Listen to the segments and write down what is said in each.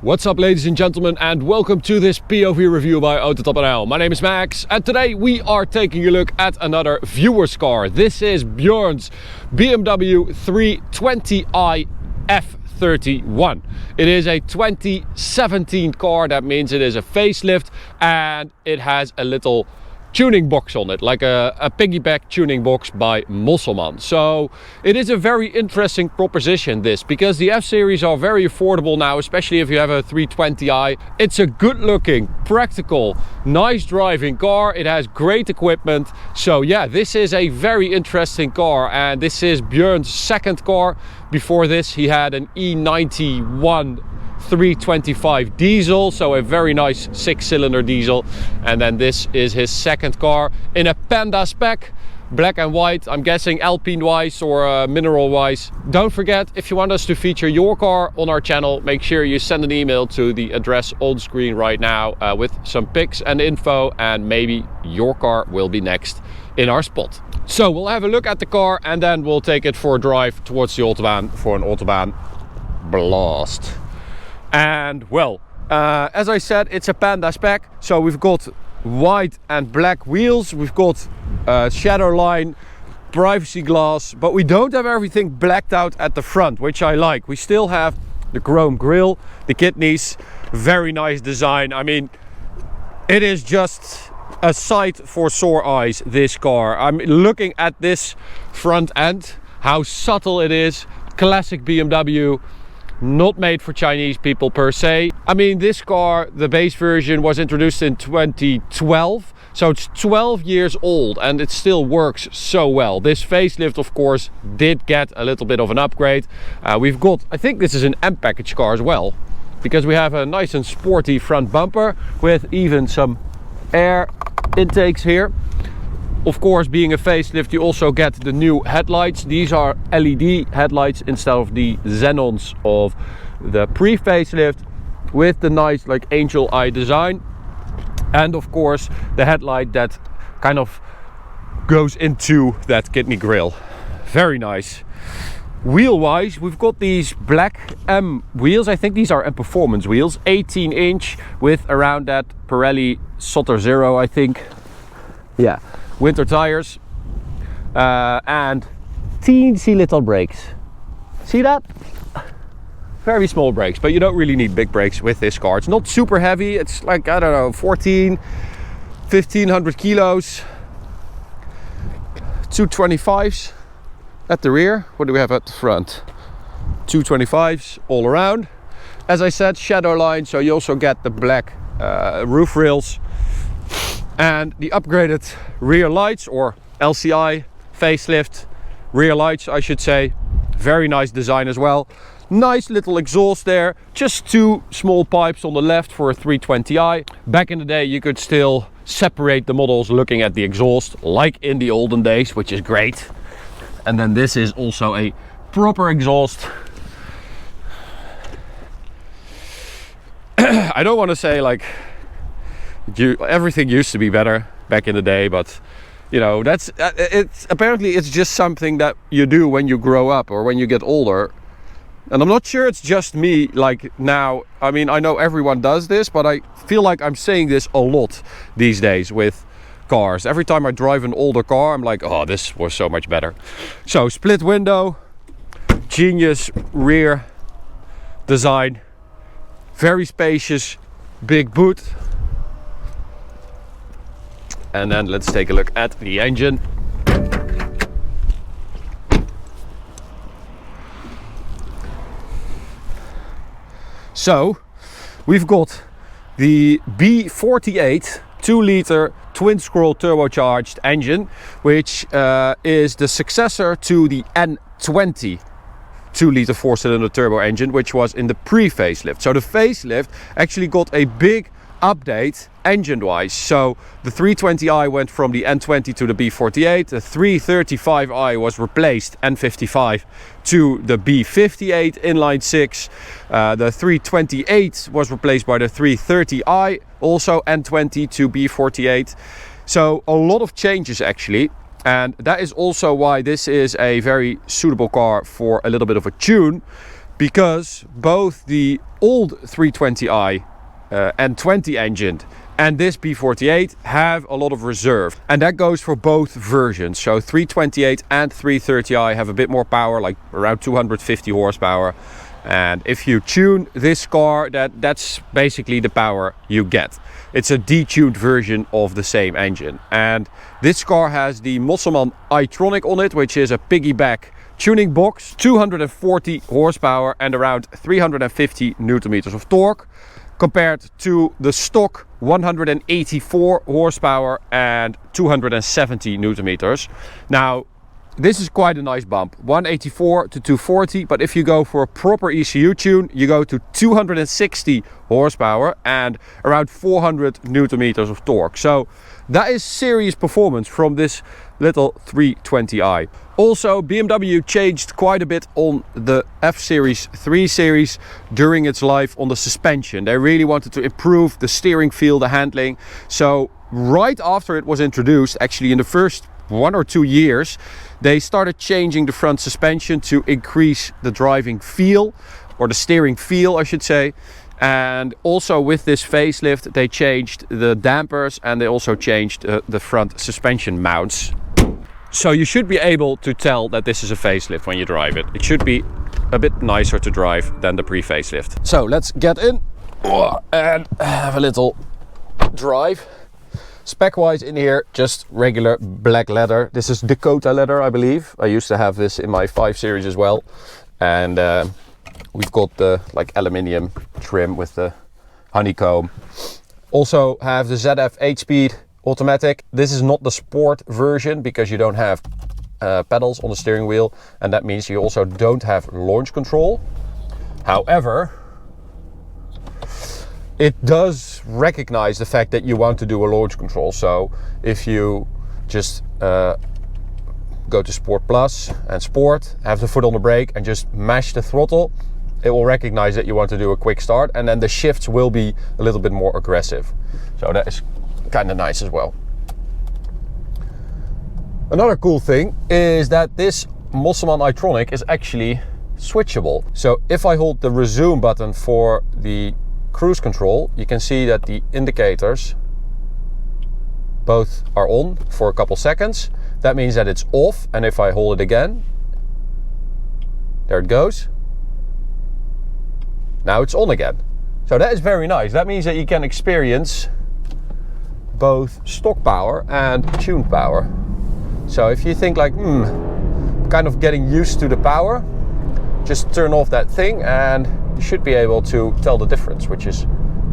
What's up, ladies and gentlemen, and welcome to this POV review by Autobahn. My name is Max, and today we are taking a look at another viewer's car. This is Björn's BMW 320i F31. It is a 2017 car. That means it is a facelift, and it has a little tuning box on it, like a piggyback tuning box by Musselman. So it is a very interesting proposition, this, because the F series are very affordable now, especially if you have a 320i. It's a good looking, practical, nice driving car. It has great equipment. So yeah, this is a very interesting car, and this is Björn's second car. Before this he had an E91 325 diesel, so a very nice 6-cylinder diesel, and then this is his second car in a Panda spec, black and white. I'm guessing Alpine wise or mineral wise. Don't forget, if you want us to feature your car on our channel, make sure you send an email to the address on screen right now with some pics and info, and maybe your car will be next in our spot. So we'll have a look at the car, and then we'll take it for a drive towards the Autobahn for an Autobahn blast. And well, as I said, it's a Panda spec, so we've got white and black wheels, we've got shadow line, privacy glass, but we don't have everything blacked out at the front, which I like. We still have the chrome grille, the kidneys, very nice design. I mean, it is just a sight for sore eyes, this car. I'm looking at this front end, how subtle it is, classic BMW. Not made for Chinese people per se. I mean, this car, the base version, was introduced in 2012, so it's 12 years old and it still works so well. This facelift, of course, did get a little bit of an upgrade. We've got, I think this is an M package car as well, because we have a nice and sporty front bumper with even some air intakes here. Of course, being a facelift, you also get the new headlights. These are LED headlights instead of the xenons of the pre-facelift, with the nice like angel eye design. And of course, the headlight that kind of goes into that kidney grille. Very nice. Wheel-wise, we've got these black M wheels. I think these are M Performance wheels. 18-inch with around that Pirelli Sotter Zero, I think. Yeah. Winter tires, and teensy little brakes. See that? Very small brakes, but you don't really need big brakes with this car. It's not super heavy. It's like, I don't know, 1500 kilos. 225s at the rear. What do we have at the front? 225s all around. As I said, shadow line, so you also get the black roof rails. And the upgraded rear lights, or LCI facelift rear lights, I should say. Very nice design as well. Nice little exhaust there. Just two small pipes on the left for a 320i. Back in the day, you could still separate the models looking at the exhaust, like in the olden days, which is great. And then this is also a proper exhaust. I don't want to say like everything used to be better back in the day, but you know, that's it's apparently it's just something that you do when you grow up or when you get older. And I'm not sure it's just me, like now. I mean, I know everyone does this, but I feel like I'm saying this a lot these days with cars. Every time I drive an older car, I'm like, oh, this was so much better. So split window, genius rear design, very spacious, big boot. And then let's take a look at the engine. So we've got the B48 2-liter twin scroll turbocharged engine, which is the successor to the N20 2-liter 4-cylinder turbo engine, which was in the pre-facelift. So the facelift actually got a big update engine-wise. So the 320i went from the N20 to the B48. The 335i was replaced, N55, to the B58 inline 6. The 328 was replaced by the 330i, also N20 to B48. So a lot of changes actually. And that is also why this is a very suitable car for a little bit of a tune, because both the old 320i and 20 engine and this B48 have a lot of reserve, and that goes for both versions. So 328 and 330i have a bit more power, like around 250 horsepower, and if you tune this car, that's basically the power you get. It's a detuned version of the same engine, and this car has the Mosselman i-tronic on it, which is a piggyback tuning box, 240 horsepower and around 350 newton meters of torque, compared to the stock 184 horsepower and 270 newton meters. Now, this is quite a nice bump, 184 to 240, but if you go for a proper ECU tune, you go to 260 horsepower and around 400 newton meters of torque. So that is serious performance from this little 320i. Also, BMW changed quite a bit on the F Series 3 Series during its life on the suspension. They really wanted to improve the steering feel, the handling. So right after it was introduced, actually in the first 1 or 2 years, they started changing the front suspension to increase the driving feel, or the steering feel I should say. And also with this facelift they changed the dampers, and they also changed the front suspension mounts. So you should be able to tell that this is a facelift when you drive it. It should be a bit nicer to drive than the pre-facelift. So let's get in and have a little drive. Spec-wise in here, just regular black leather. This is Dakota leather, I believe. I used to have this in my 5 Series as well. And we've got the like aluminium trim with the honeycomb. Also have the ZF 8-speed automatic. This is not the sport version because you don't have pedals on the steering wheel, and that means you also don't have launch control. However, it does recognize the fact that you want to do a launch control. So if you just go to Sport Plus and Sport, have the foot on the brake and just mash the throttle, it will recognize that you want to do a quick start, and then the shifts will be a little bit more aggressive. So that is kind of nice as well. Another cool thing is that this Mosselman i-tronic is actually switchable. So if I hold the resume button for the cruise control, you can see that the indicators both are on for a couple seconds. That means that it's off, and if I hold it again, there it goes. Now it's on again. So that is very nice. That means that you can experience both stock power and tuned power. So if you think like, kind of getting used to the power, just turn off that thing and you should be able to tell the difference, which is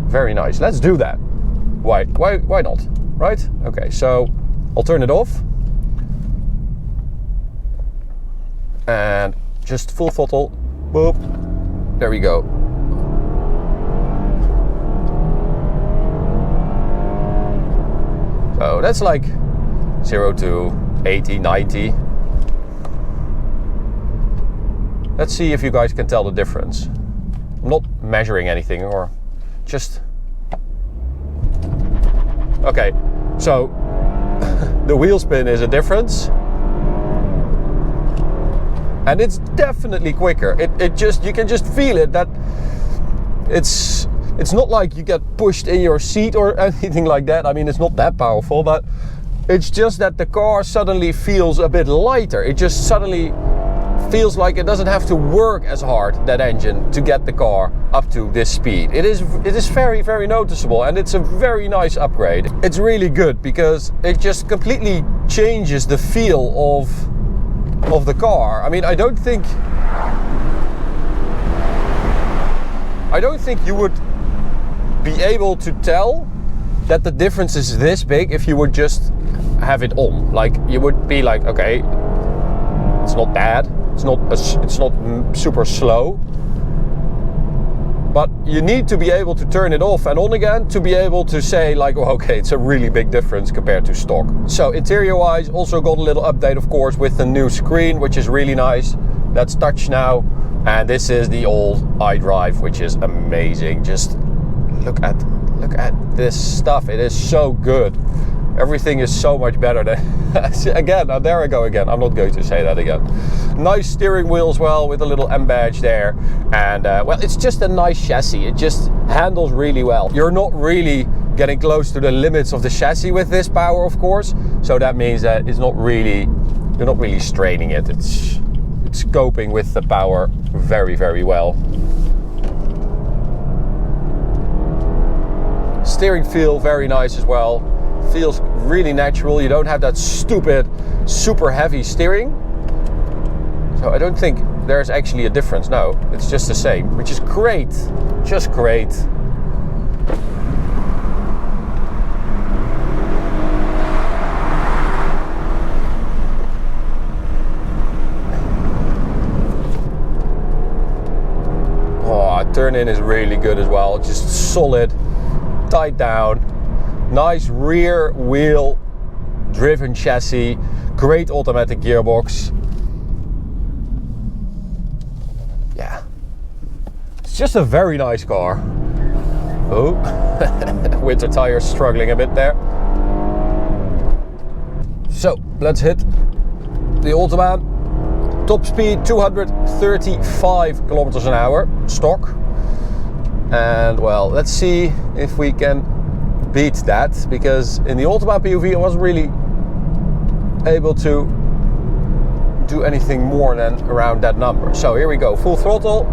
very nice. Let's do that. Why not? Right? Okay, so I'll turn it off. And just full throttle. Boop. There we go. So that's like 0 to 80, 90. Let's see if you guys can tell the difference. I'm not measuring anything, or just... Okay, so the wheel spin is a difference. And it's definitely quicker. It just, you can just feel it, that it's not like you get pushed in your seat or anything like that. I mean, it's not that powerful, but it's just that the car suddenly feels a bit lighter. It just suddenly feels like it doesn't have to work as hard, that engine, to get the car up to this speed. It is very, very noticeable, and it's a very nice upgrade. It's really good because it just completely changes the feel of the car. I mean, I don't think you would be able to tell that the difference is this big if you would just have it on. Like, you would be like, okay, it's not bad, it's not super slow, but you need to be able to turn it off and on again to be able to say like, oh, okay, it's a really big difference compared to stock. So interior wise, also got a little update, of course, with the new screen, which is really nice. That's touch now, and this is the old iDrive, which is amazing. Just look at this stuff. It is so good. Everything is so much better than... Again, there I go again. I'm not going to say that again. Nice steering wheel as well with a little M badge there. And well, it's just a nice chassis. It just handles really well. You're not really getting close to the limits of the chassis with this power, of course. So that means that it's not really... You're not really straining it. It's coping with the power very, very well. Steering feel very nice as well. Feels really natural. You don't have that stupid, super heavy steering. So I don't think there's actually a difference. No, it's just the same, which is great. Just great. Oh, turn in is really good as well. Just solid, tight down. Nice rear wheel driven chassis, great automatic gearbox. Yeah, it's just a very nice car. Oh, winter tires struggling a bit there. So let's hit the Autobahn. Top speed 235 kilometers an hour, stock. And well, let's see if we can beat that, because in the Autobahn POV I wasn't really able to do anything more than around that number. So here we go, full throttle.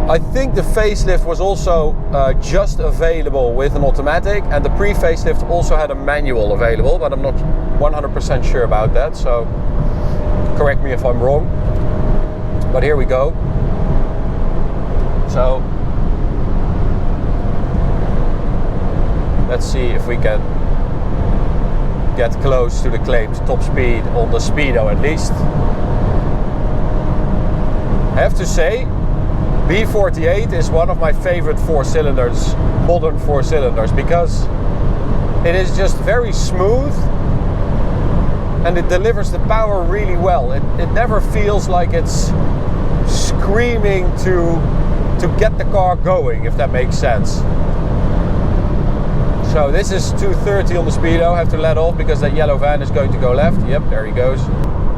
I think the facelift was also just available with an automatic, and the pre-facelift also had a manual available, but I'm not 100% sure about that, so correct me if I'm wrong. But here we go. So let's see if we can get close to the claimed top speed on the Speedo at least. I have to say, B48 is one of my favorite four-cylinders, modern four-cylinders, because it is just very smooth and it delivers the power really well. It never feels like it's screaming to get the car going, if that makes sense. So this is 230 on the Speedo. I have to let off because that yellow van is going to go left. Yep, there he goes.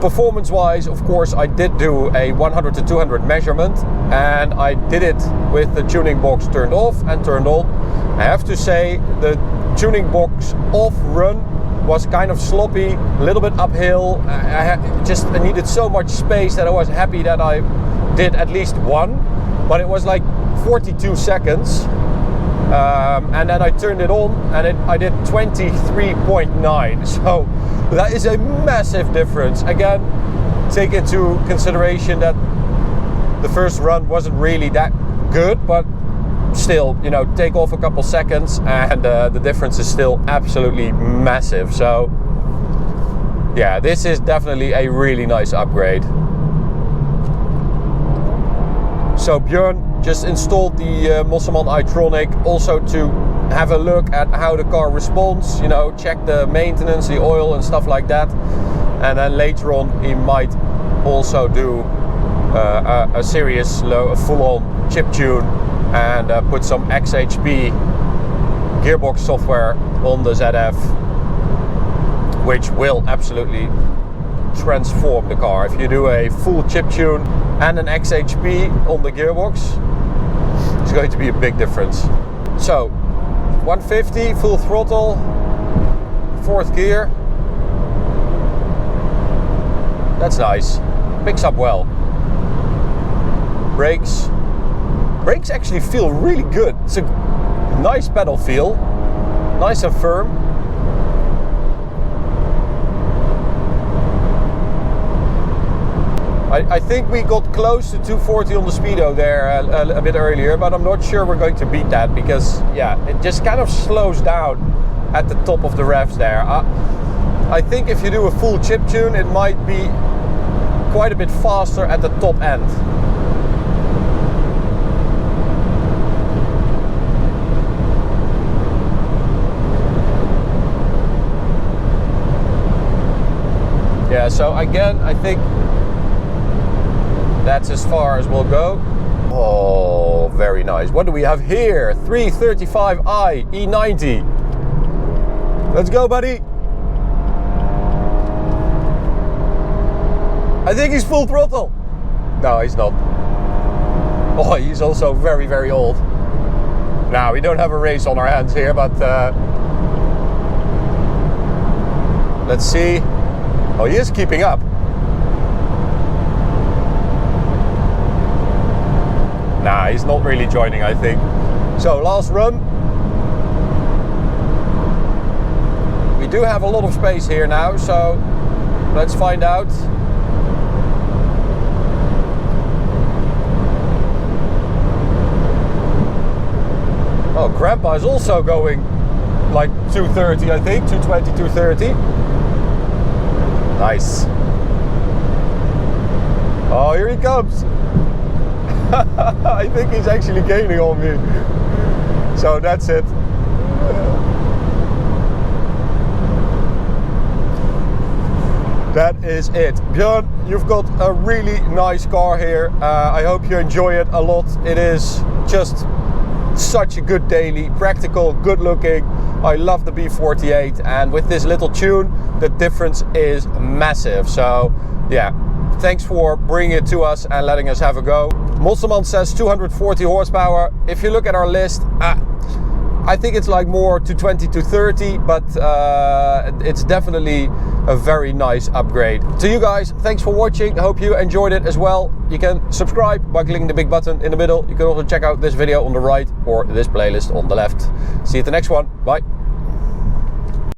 Performance wise, of course, I did do a 100 to 200 measurement, and I did it with the tuning box turned off and turned on. I have to say the tuning box off run was kind of sloppy, a little bit uphill. I needed so much space that I was happy that I did at least one, but it was like 42 seconds. And then I turned it on and I did 23.9, so that is a massive difference. Again, take into consideration that the first run wasn't really that good, but still, you know, take off a couple seconds and the difference is still absolutely massive. So yeah, this is definitely a really nice upgrade. So Björn just installed the Mosselman iTronic also to have a look at how the car responds, you know, check the maintenance, the oil and stuff like that. And then later on he might also do a serious full-on chip tune and put some XHP gearbox software on the ZF, which will absolutely transform the car. If you do a full chip tune and an XHP on the gearbox, it's going to be a big difference. So 150 full throttle, fourth gear. That's nice, picks up well. Brakes actually feel really good. It's a nice pedal feel, nice and firm. I think we got close to 240 on the Speedo there a bit earlier, but I'm not sure we're going to beat that because, yeah, it just kind of slows down at the top of the revs there. I think if you do a full chip tune, it might be quite a bit faster at the top end. Yeah, so again, I think that's as far as we'll go. Oh, very nice. What do we have here? 335i E90. Let's go, buddy. I think he's full throttle. No, he's not. Oh, he's also very, very old. Now, we don't have a race on our hands here, but let's see. Oh, he is keeping up. Nah, he's not really joining, I think. So, last run. We do have a lot of space here now, so let's find out. Oh, Grandpa is also going like 230, I think, 220, 230. Nice. Oh, here he comes. I think he's actually gaining on me. So that's it. That is it. Björn, you've got a really nice car here. I hope you enjoy it a lot. It is just such a good daily, practical, good looking. I love the B48, and with this little tune, the difference is massive. So yeah, thanks for bringing it to us and letting us have a go. Mosselman says 240 horsepower. If you look at our list, I think it's like more 220 to 30, but it's definitely a very nice upgrade. To you guys, thanks for watching. I hope you enjoyed it as well. You can subscribe by clicking the big button in the middle. You can also check out this video on the right or this playlist on the left. See you at the next one. Bye.